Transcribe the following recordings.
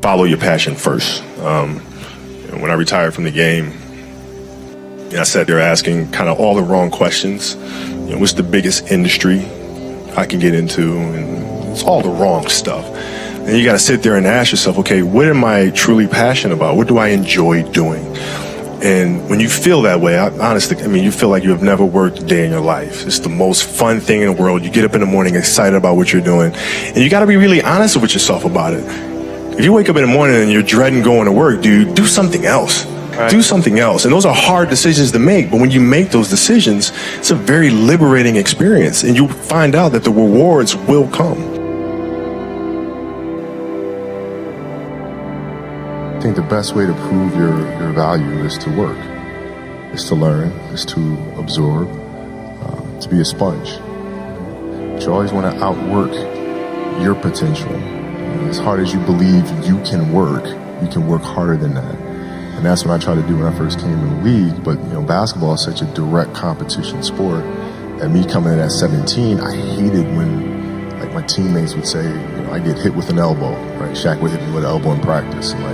follow your passion first. When I retired from the game, I sat there asking kind of all the wrong questions. What's the biggest industry I can get into? And it's all the wrong stuff. And you got to sit there and ask yourself, okay, what am I truly passionate about? What do I enjoy doing? And when you feel that way, honestly, you feel like you have never worked a day in your life. It's the most fun thing in the world. You get up in the morning excited about what you're doing. And you got to be really honest with yourself about it. If you wake up in the morning and you're dreading going to work, dude, do something else. Right. Do something else. And those are hard decisions to make. But when you make those decisions, it's a very liberating experience. And you find out that the rewards will come. I think the best way to prove your value is to work, is to learn, is to absorb, to be a sponge. But you always want to outwork your potential. As hard as you believe you can work harder than that. And that's what I tried to do when I first came in the league. But, basketball is such a direct competition sport. And me coming in at 17, I hated when, my teammates would say, I get hit with an elbow, right? Shaq would hit me with an elbow in practice. And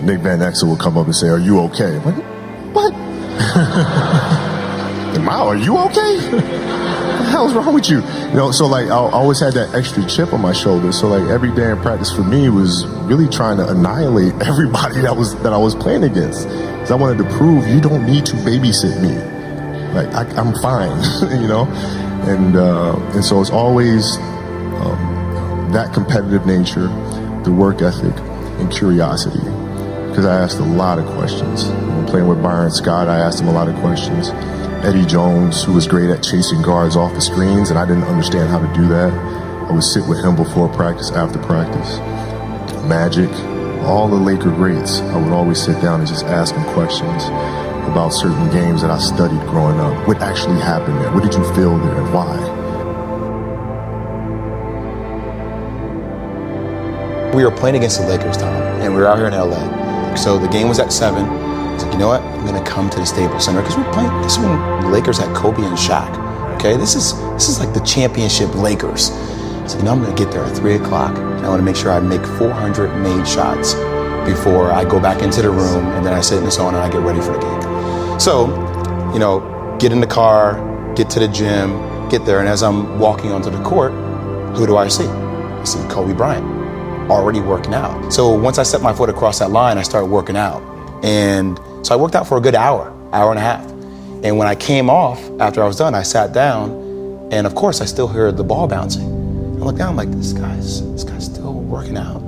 Nick Van Exel would come up and say, "Are you okay?" I'm like, "What? Are you okay? What the hell is wrong with you?" So I always had that extra chip on my shoulder. So every day in practice for me was really trying to annihilate everybody that I was playing against. Because I wanted to prove you don't need to babysit me. I'm fine, And so it's always that competitive nature, the work ethic, and curiosity. Because I asked a lot of questions. When playing with Byron Scott, I asked him a lot of questions. Eddie Jones, who was great at chasing guards off the screens, and I didn't understand how to do that. I would sit with him before practice, after practice. Magic, all the Laker greats, I would always sit down and just ask them questions about certain games that I studied growing up. What actually happened there? What did you feel there? Why? We were playing against the Lakers, Tom, and we were out here in LA. So the game was at 7. I was like, you know what? I'm gonna come to the Staples Center because we're playing. This is when the Lakers had Kobe and Shaq. Okay, this is like the championship Lakers. So I'm gonna get there at 3 o'clock. And I want to make sure I make 400 made shots before I go back into the room, and then I sit in the sauna and I get ready for the game. So, get in the car, get to the gym, get there, and as I'm walking onto the court, who do I see? I see Kobe Bryant, already working out. So once I set my foot across that line, I started working out. And so I worked out for a good hour and a half. And when I came off, after I was done, I sat down, and of course I still heard the ball bouncing. I looked down, I'm like, this guy's still working out.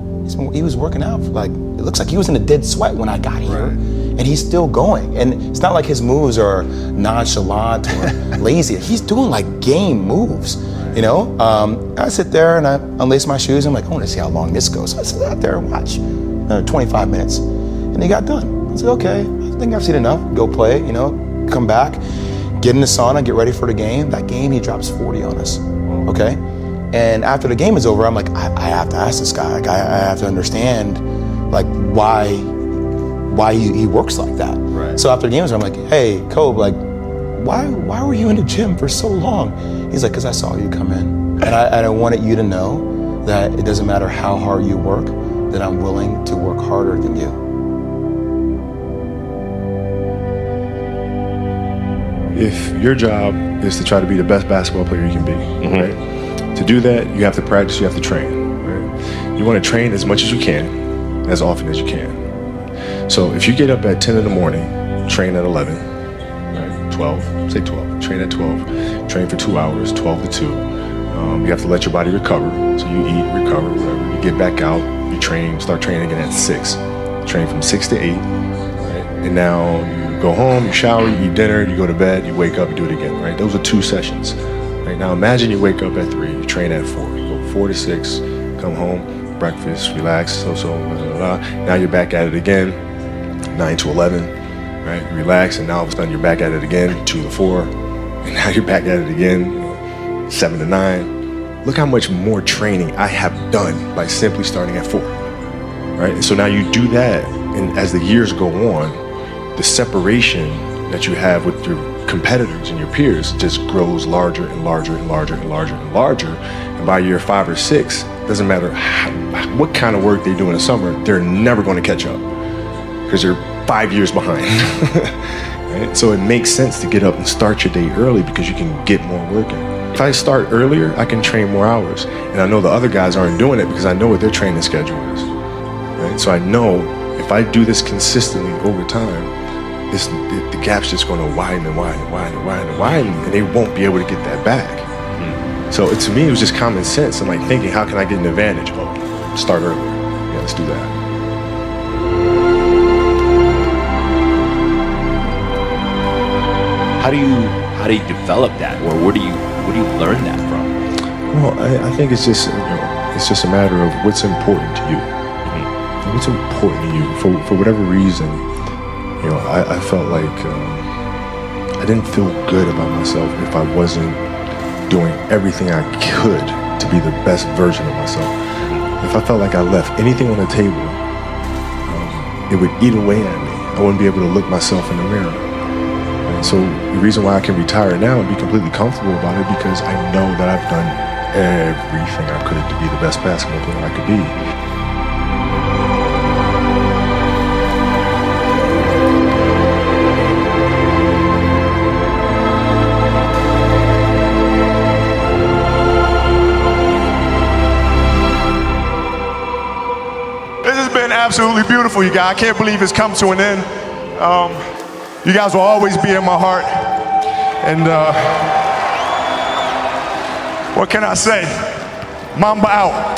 He was working out for it looks like he was in a dead sweat when I got here. And he's still going. And it's not like his moves are nonchalant or lazy. He's doing game moves, I sit there and I unlace my shoes. I'm like, I want to see how long this goes. So I sit out there and watch 25 minutes. And he got done. I said, okay, I think I've seen enough. Go play, come back, get in the sauna, get ready for the game. That game, he drops 40 on us, okay? And after the game is over, I'm like, I have to ask this guy. I have to understand, why he works like that. Right. So after the game is over, I'm like, hey, Kobe, why were you in the gym for so long? He's like, because I saw you come in. And I wanted you to know that it doesn't matter how hard you work, that I'm willing to work harder than you. If your job is to try to be the best basketball player you can be, right? To do that, you have to practice, you have to train, right? You want to train as much as you can, as often as you can. So if you get up at 10 in the morning, train at 11, right? 12, say 12, train at 12, train for 2 hours, 12 to 2. You have to let your body recover. So you eat, recover, whatever. You get back out, you train, start training again at 6. Train from 6 to 8, right? And now you go home, you shower, you eat dinner, you go to bed, you wake up, you do it again, right? Those are 2 sessions. Right? Now imagine you wake up at 3, you train at 4, you go 4 to 6, come home, breakfast, relax, blah, blah, blah. Now you're back at it again, 9 to 11, right? Relax, and now all of a sudden you're back at it again, 2 to 4, and now you're back at it again, 7 to 9. Look how much more training I have done by simply starting at 4, right? And so now you do that, and as the years go on, the separation that you have with your competitors and your peers just grows larger and larger and larger and larger and larger. And by year 5 or 6, doesn't matter what kind of work they do in the summer, they're never going to catch up because you're 5 years behind. Right? So it makes sense to get up and start your day early because you can get more work in. If I start earlier, I can train more hours. And I know the other guys aren't doing it because I know what their training schedule is. Right? So I know if I do this consistently over time, the gap's just going to widen and widen and widen and widen and widen, and they won't be able to get that back. So to me, it was just common sense. I'm like thinking, how can I get an advantage? Oh, start earlier. Yeah, let's do that. How do you develop that, or where do you learn that from? Well, I think it's just it's just a matter of what's important to you. What's important to you for whatever reason. I felt like I didn't feel good about myself if I wasn't doing everything I could to be the best version of myself. If I felt like I left anything on the table, it would eat away at me. I wouldn't be able to look myself in the mirror. And so the reason why I can retire now and be completely comfortable about it, because I know that I've done everything I could to be the best basketball player I could be. Absolutely beautiful, you guys. I can't believe it's come to an end. You guys will always be in my heart. And what can I say? Mamba out.